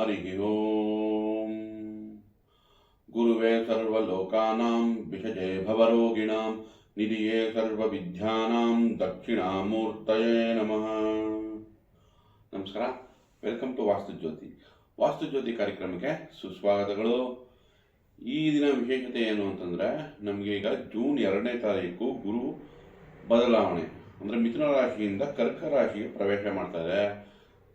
ಹರಿ ಓಂ. ಗುರುವೇ ಸರ್ವಲೋಕಾನಾಂ ವಿಷಜೇ ಭವರೋಗಿಣಾಂ ನಿಧಿಯೇ ಸರ್ವವಿದ್ಯಾನಾಂ ದಕ್ಷಿಣಾಮೂರ್ತಯೇ ನಮಃ. ನಮಸ್ಕಾರ, ವೆಲ್ಕಮ್ ಟು ವಾಸ್ತುಜ್ಯೋತಿ ಕಾರ್ಯಕ್ರಮಕ್ಕೆ ಸುಸ್ವಾಗತಗಳು. ಈ ದಿನ ವಿಶೇಷತೆ ಏನು ಅಂತಂದರೆ, ನಮಗೆ ಈಗ ಜೂನ್ 2ನೇ ತಾರೀಕು ಗುರು ಬದಲಾವಣೆ ಅಂದರೆ ಮಿಥುನ ರಾಶಿಯಿಂದ ಕರ್ಕ ರಾಶಿಗೆ ಪ್ರವೇಶ ಮಾಡ್ತಾರೆ.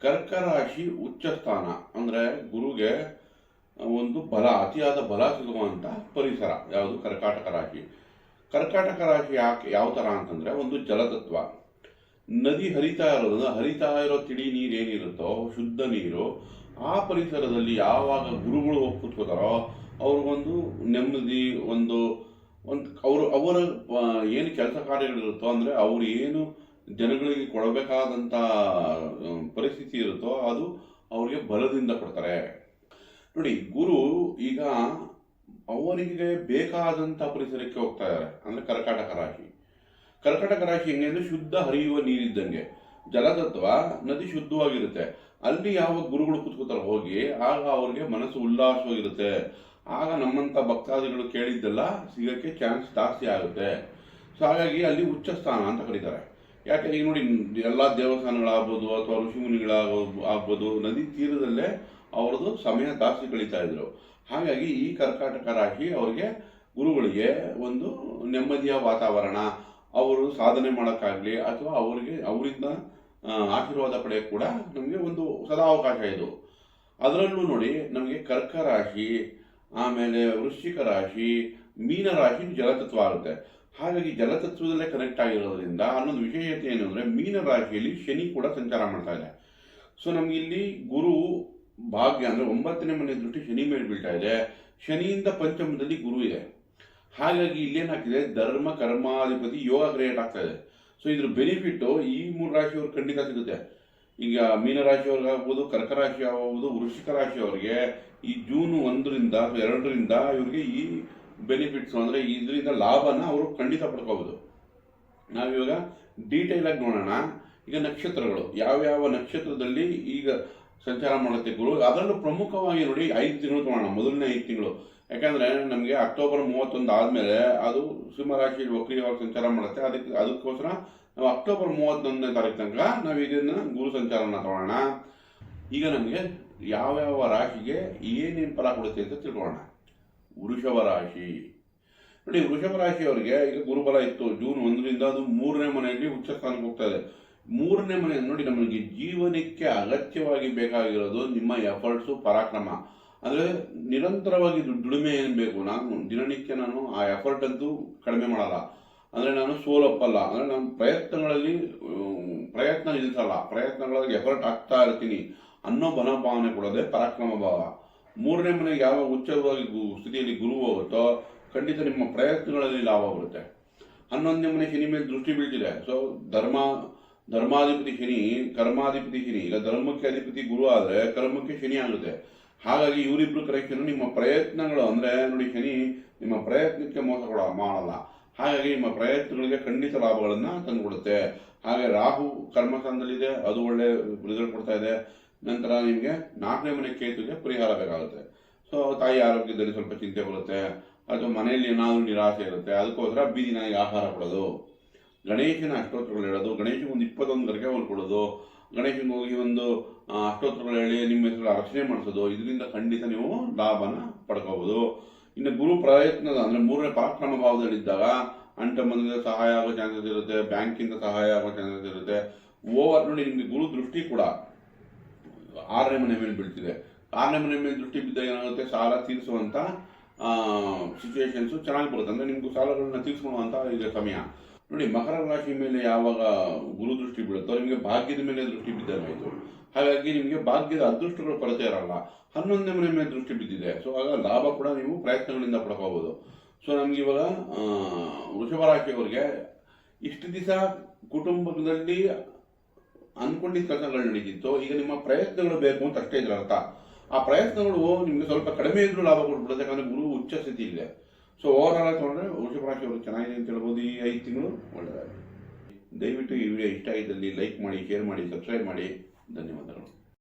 ಕರ್ಕ ರಾಶಿ ಉಚ್ಚ ಸ್ಥಾನ ಅಂದರೆ ಗುರುಗೆ ಒಂದು ಅತಿಯಾದ ಬಲ ಸಿಗುವಂಥ ಪರಿಸರ ಯಾವುದು? ಕರ್ಕಾಟಕ ರಾಶಿ. ಕರ್ಕಾಟಕ ರಾಶಿ ಯಾವ ಥರ ಅಂತಂದರೆ, ಒಂದು ಜಲತತ್ವ. ನದಿ ಹರಿತಾ ಇರೋ ತಿಳಿ ನೀರು ಏನಿರುತ್ತೋ, ಶುದ್ಧ ನೀರು, ಆ ಪರಿಸರದಲ್ಲಿ ಯಾವಾಗ ಗುರುಗಳು ಹೋಗಿ ಕೂತ್ಕೋತಾರೋ ಅವ್ರಿಗೊಂದು ನೆಮ್ಮದಿ, ಅವರ ಏನು ಕೆಲಸ ಕಾರ್ಯಗಳಿರುತ್ತೋ, ಅಂದರೆ ಅವ್ರು ಏನು ಜನಗಳಿಗೆ ಕೊಡಬೇಕಾದಂಥ ಪರಿಸ್ಥಿತಿ ಇರುತ್ತೋ ಅದು ಅವರಿಗೆ ಬಲದಿಂದ ಕೊಡ್ತಾರೆ. ನೋಡಿ, ಗುರು ಈಗ ಅವರಿಗೆ ಬೇಕಾದಂಥ ಪರಿಸರಕ್ಕೆ ಹೋಗ್ತಾ ಇದ್ದಾರೆ. ಅಂದರೆ ಕರ್ಕಾಟಕ ರಾಶಿ ಹೆಂಗೆ ಅಂದರೆ, ಶುದ್ಧ ಹರಿಯುವ ನೀರಿದ್ದಂಗೆ. ಜಲತತ್ವ, ನದಿ ಶುದ್ಧವಾಗಿರುತ್ತೆ. ಅಲ್ಲಿ ಯಾವ ಗುರುಗಳು ಕೂತ್ಕೋತಾರೆ ಹೋಗಿ, ಆಗ ಅವ್ರಿಗೆ ಮನಸ್ಸು ಉಲ್ಲಾಸವಾಗಿರುತ್ತೆ. ಆಗ ನಮ್ಮಂಥ ಭಕ್ತಾದಿಗಳು ಕೇಳಿದ್ದೆಲ್ಲ ಸಿಗೋಕ್ಕೆ ಚಾನ್ಸ್ ಜಾಸ್ತಿ ಆಗುತ್ತೆ. ಸೊ ಹಾಗಾಗಿ ಅಲ್ಲಿ ಉಚ್ಚ ಸ್ಥಾನ ಅಂತ ಕರೀತಾರೆ. ಯಾಕೆ, ಈಗ ನೋಡಿ, ಎಲ್ಲ ದೇವಸ್ಥಾನಗಳಾಗ್ಬೋದು ಅಥವಾ ಋಷಿಮುನಿಗಳಾಗ್ಬೋದು ನದಿ ತೀರದಲ್ಲೇ ಅವ್ರದ್ದು ಸಮಯ ಜಾಸ್ತಿ ಕಳೀತಾ ಇದ್ರು. ಹಾಗಾಗಿ ಈ ಕರ್ಕಾಟಕ ರಾಶಿ ಅವರಿಗೆ, ಗುರುಗಳಿಗೆ ಒಂದು ನೆಮ್ಮದಿಯ ವಾತಾವರಣ, ಅವರು ಸಾಧನೆ ಮಾಡೋಕ್ಕಾಗಲಿ ಅಥವಾ ಅವರಿಂದ ಆಶೀರ್ವಾದ ಪಡೆಯೋಕ್ಕೆ ಕೂಡ ನಮಗೆ ಒಂದು ಸದಾ ಅವಕಾಶ ಇದು. ಅದರಲ್ಲೂ ನೋಡಿ, ನಮಗೆ ಕರ್ಕ ರಾಶಿ, ಆಮೇಲೆ ವೃಶ್ಚಿಕ ರಾಶಿ, ಮೀನ ರಾಶಿ ಜಲತತ್ವ ಆಗುತ್ತೆ. ಹಾಗಾಗಿ ಜಲತತ್ವದಲ್ಲೇ ಕನೆಕ್ಟ್ ಆಗಿರೋದ್ರಿಂದ ಅನ್ನೊಂದು ವಿಶೇಷತೆ ಏನು ಅಂದರೆ, ಮೀನ ರಾಶಿಯಲ್ಲಿ ಶನಿ ಕೂಡ ಸಂಚಾರ ಮಾಡ್ತಾ ಇದೆ. ಸೊ ನಮ್ಗೆ ಇಲ್ಲಿ ಗುರು ಭಾಗ್ಯ ಅಂದರೆ 9ನೇ ಮನೆ ದೃಷ್ಟಿ ಶನಿ ಮೇಲೆ ಬೀಳ್ತಾ ಇದೆ. ಶನಿಯಿಂದ ಪಂಚಮದಲ್ಲಿ ಗುರು ಇದೆ. ಹಾಗಾಗಿ ಇಲ್ಲೇನಾಗ್ತಿದೆ, ಧರ್ಮ ಕರ್ಮಾಧಿಪತಿ ಯೋಗ ಕ್ರಿಯೇಟ್ ಆಗ್ತಾ ಇದೆ. ಸೊ ಇದ್ರ ಬೆನಿಫಿಟ್ಟು ಈ 3 ರಾಶಿಯವ್ರಿಗೆ ಖಂಡಿತ ಸಿಗುತ್ತೆ. ಈಗ ಮೀನರಾಶಿಯವ್ರಿಗಾಗ್ಬೋದು, ಕರ್ಕ ರಾಶಿ ಆಗ್ಬೋದು, ವೃಶ್ಚಿಕ ರಾಶಿಯವರಿಗೆ ಈ ಜೂನ್ 1ರಿಂದ ಅಥವಾ 2ರಿಂದ ಇವರಿಗೆ ಈ ಬೆನಿಫಿಟ್ಸ್ ಅಂದರೆ ಇದರಿಂದ ಲಾಭನ ಅವರು ಖಂಡಿತ ಪಡ್ಕೋಬೋದು. ನಾವಿವಾಗ ಡೀಟೇಲ್ ಆಗಿ ನೋಡೋಣ. ಈಗ ನಕ್ಷತ್ರಗಳು, ಯಾವ್ಯಾವ ನಕ್ಷತ್ರದಲ್ಲಿ ಈಗ ಸಂಚಾರ ಮಾಡುತ್ತೆ ಗುರು, ಅದರಲ್ಲೂ ಪ್ರಮುಖವಾಗಿ ನೋಡಿ 5 ತಿಂಗಳು ತಗೋಣ. ಮೊದಲನೇ 5 ತಿಂಗಳು, ಯಾಕಂದರೆ ನಮಗೆ ಅಕ್ಟೋಬರ್ 31 ಆದಮೇಲೆ ಅದು ಸಿಂಹರಾಶಿ ವಕ್ರೀಯವಾಗಿ ಸಂಚಾರ ಮಾಡುತ್ತೆ. ಅದಕ್ಕೋಸ್ಕರ ನಾವು ಅಕ್ಟೋಬರ್ 31ನೇ ತಾರೀಕು ತನಕ ನಾವು ಇದನ್ನು ಗುರು ಸಂಚಾರನ ತಗೋಣ. ಈಗ ನಮಗೆ ಯಾವ್ಯಾವ ರಾಶಿಗೆ ಏನೇನು ಫಲ ಕೊಡುತ್ತೆ ಅಂತ ತಿಳ್ಕೊಳ್ಳೋಣ. ವೃಷಭ ರಾಶಿ ನೋಡಿ, ವೃಷಭ ರಾಶಿಯವರಿಗೆ ಈಗ ಗುರುಬಲ ಇತ್ತು. ಜೂನ್ 1ರಿಂದ ಅದು 3ನೇ ಮನೆಯಲ್ಲಿ ಉಚ್ಚ ಸ್ಥಾನಕ್ಕೆ ಹೋಗ್ತಾ ಇದೆ. 3ನೇ ಮನೆ ನೋಡಿ, ನಮಗೆ ಜೀವನಕ್ಕೆ ಅಗತ್ಯವಾಗಿ ಬೇಕಾಗಿರೋದು ನಿಮ್ಮ ಎಫರ್ಟ್ಸು, ಪರಾಕ್ರಮ. ಅಂದರೆ ನಿರಂತರವಾಗಿ ದುಡಿಮೆ ಏನು ಬೇಕು. ದಿನನಿತ್ಯ ನಾನು ಆ ಎಫರ್ಟ್ ಅಂತೂ ಕಡಿಮೆ ಮಾಡಲ್ಲ. ಅಂದರೆ ನಾನು ಸೋಲಪ್ಪಲ್ಲ. ಅಂದರೆ ನಾನು ಪ್ರಯತ್ನ ನಿಲ್ಲಿಸಲ್ಲ, ಪ್ರಯತ್ನಗಳಲ್ಲಿ ಎಫರ್ಟ್ ಆಗ್ತಾ ಇರ್ತೀನಿ ಅನ್ನೋ ಬಲಭಾವನೆ ಕೊಡೋದೇ ಪರಾಕ್ರಮ ಭಾವ. 3ನೇ ಮನೆಗೆ ಯಾವ ಉಚ್ಚವಾಗಿ ಸ್ಥಿತಿಯಲ್ಲಿ ಗುರು ಹೋಗುತ್ತೋ ಖಂಡಿತ ನಿಮ್ಮ ಪ್ರಯತ್ನಗಳಲ್ಲಿ ಲಾಭ ಬರುತ್ತೆ. 11ನೇ ಮನೆ ಶನಿ ಮೇಲೆ ದೃಷ್ಟಿ ಬೀಳ್ತಿದೆ. ಸೊ ಧರ್ಮಾಧಿಪತಿ ಶನಿ, ಕರ್ಮಾಧಿಪತಿ ಶನಿ. ಈಗ ಧರ್ಮಕ್ಕೆ ಅಧಿಪತಿ ಗುರು ಆದರೆ ಕರ್ಮಕ್ಕೆ ಶನಿ ಆಗುತ್ತೆ. ಹಾಗಾಗಿ ಇವರಿಬ್ರು ಕರೆಕ್ಷನ್ ನಿಮ್ಮ ಪ್ರಯತ್ನಗಳು, ಅಂದರೆ ನೋಡಿ, ಶನಿ ನಿಮ್ಮ ಪ್ರಯತ್ನಕ್ಕೆ ಮೋಸ ಮಾಡಲ್ಲ. ಹಾಗಾಗಿ ನಿಮ್ಮ ಪ್ರಯತ್ನಗಳಿಗೆ ಖಂಡಿತ ಲಾಭಗಳನ್ನು ತಂದುಕೊಡುತ್ತೆ. ಹಾಗೆ ರಾಹು ಕರ್ಮಸ್ಥಾನದಲ್ಲಿದೆ, ಅದು ಒಳ್ಳೆ ರಿಸಲ್ಟ್ ಕೊಡ್ತಾ ಇದೆ. ನಂತರ ನಿಮಗೆ 4ನೇ ಮನೆ ಕೇತುಗೆ ಪರಿಹಾರ ಬೇಕಾಗುತ್ತೆ. ಸೊ ತಾಯಿ ಆರೋಗ್ಯದಲ್ಲಿ ಸ್ವಲ್ಪ ಚಿಂತೆ ಬರುತ್ತೆ, ಅಥವಾ ಮನೆಯಲ್ಲಿ ಏನಾದರೂ ನಿರಾಸೆ ಇರುತ್ತೆ. ಅದಕ್ಕೋಸ್ಕರ ಬೀದಿ ನಾಯಿಗೆ ಆಹಾರ ಕೊಡೋದು, ಗಣೇಶನ ಅಷ್ಟೋತ್ರಗಳು ಹೇಳೋದು, ಗಣೇಶನಿಗೆ ಒಂದು 21 ಗರಿಕೆ ಕೊಡೋದು, ಗಣೇಶನಿಗೆ ಹೋಗಿ ಒಂದು ಅಷ್ಟೋತ್ರಗಳು ಹೇಳಿ ನಿಮ್ಮ ಹೆಸರು ಅರ್ಚನೆ ಮಾಡಿಸೋದು. ಇದರಿಂದ ಖಂಡಿತ ನೀವು ಲಾಭನ ಪಡ್ಕೋಬೋದು. ಇನ್ನು ಗುರು ಪ್ರಯತ್ನದ ಅಂದರೆ 3ನೇ ಪರಾಕ್ರಮ ಭಾವದಲ್ಲಿದ್ದಾಗ ಅಂಟಮಂದಿರ ಸಹಾಯ ಆಗೋ ಚಾನ್ಸಸ್ ಇರುತ್ತೆ, ಬ್ಯಾಂಕಿಂದ ಸಹಾಯ ಆಗೋ ಚಾನ್ಸಸ್ ಇರುತ್ತೆ. ಓವರ್ ನೋಡಿ, ನಿಮಗೆ ಗುರು ದೃಷ್ಟಿ ಕೂಡ 6ನೇ ಮನೆ ಮೇಲೆ ಬೀಳ್ತಿದೆ. 6ನೇ ಮನೆ ಮೇಲೆ ದೃಷ್ಟಿ ಬಿದ್ದಾಗ ಏನಾಗುತ್ತೆ, ಸಾಲ ತೀರಿಸುವಂಥ ಸಿಚುವೇಶನ್ಸು ಚೆನ್ನಾಗಿ ಬರುತ್ತೆ. ಅಂದರೆ ನಿಮಗೂ ಸಾಲಗಳನ್ನ ತೀರಿಸ್ಕೊಳ್ಳುವಂಥ ಈಗ ಸಮಯ. ನೋಡಿ, ಮಕರ ರಾಶಿ ಮೇಲೆ ಯಾವಾಗ ಗುರು ದೃಷ್ಟಿ ಬೀಳುತ್ತೋ ನಿಮಗೆ ಭಾಗ್ಯದ ಮೇಲೆ ದೃಷ್ಟಿ ಬಿದ್ದಾಗಾಯಿತು. ಹಾಗಾಗಿ ನಿಮಗೆ ಭಾಗ್ಯದ ಅದೃಷ್ಟಗಳು ಕೊರತೆ ಇರಲ್ಲ. 11ನೇ ಮನೆ ಮೇಲೆ ದೃಷ್ಟಿ ಬಿದ್ದಿದೆ. ಸೊ ಆಗ ಲಾಭ ಕೂಡ ನೀವು ಪ್ರಯತ್ನಗಳಿಂದ ಪಡ್ಕೋಬೋದು. ಸೊ ನಮ್ಗೆ ಇವಾಗ ವೃಷಭ ರಾಶಿಯವರಿಗೆ ಇಷ್ಟು ದಿವಸ ಕುಟುಂಬದಲ್ಲಿ ಅನ್ಕೊಂಡಿದ್ದ ಕೆಲಸಗಳು ನಡೀತಿತ್ತು. ಈಗ ನಿಮ್ಮ ಪ್ರಯತ್ನಗಳು ಬೇಕು ಅಂತ ಅಷ್ಟೇ ಇದ್ರ ಅರ್ಥ. ಆ ಪ್ರಯತ್ನಗಳು ನಿಮಗೆ ಸ್ವಲ್ಪ ಕಡಿಮೆ ಇದ್ರೂ ಲಾಭ ಕೊಟ್ಬಿಡುತ್ತೆ, ಯಾಕಂದರೆ ಗುರು ಉಚ್ಚ ಸ್ಥಿತಿ ಇದೆ. ಸೊ ಓವರ್ ಆಲ್ ತೊಗೊಂಡ್ರೆ ವೃಷಭ ರಾಶಿಯವರು ಚೆನ್ನಾಗಿದೆ ಅಂತ ಹೇಳ್ಬೋದು. ಈ 5 ತಿಂಗಳು ಒಳ್ಳೆಯದಾಗಿದೆ. ದಯವಿಟ್ಟು ಈ ವಿಡಿಯೋ ಇಷ್ಟ ಆಗಿದ್ದಲ್ಲಿ ಲೈಕ್ ಮಾಡಿ, ಶೇರ್ ಮಾಡಿ, ಸಬ್ಸ್ಕ್ರೈಬ್ ಮಾಡಿ. ಧನ್ಯವಾದ.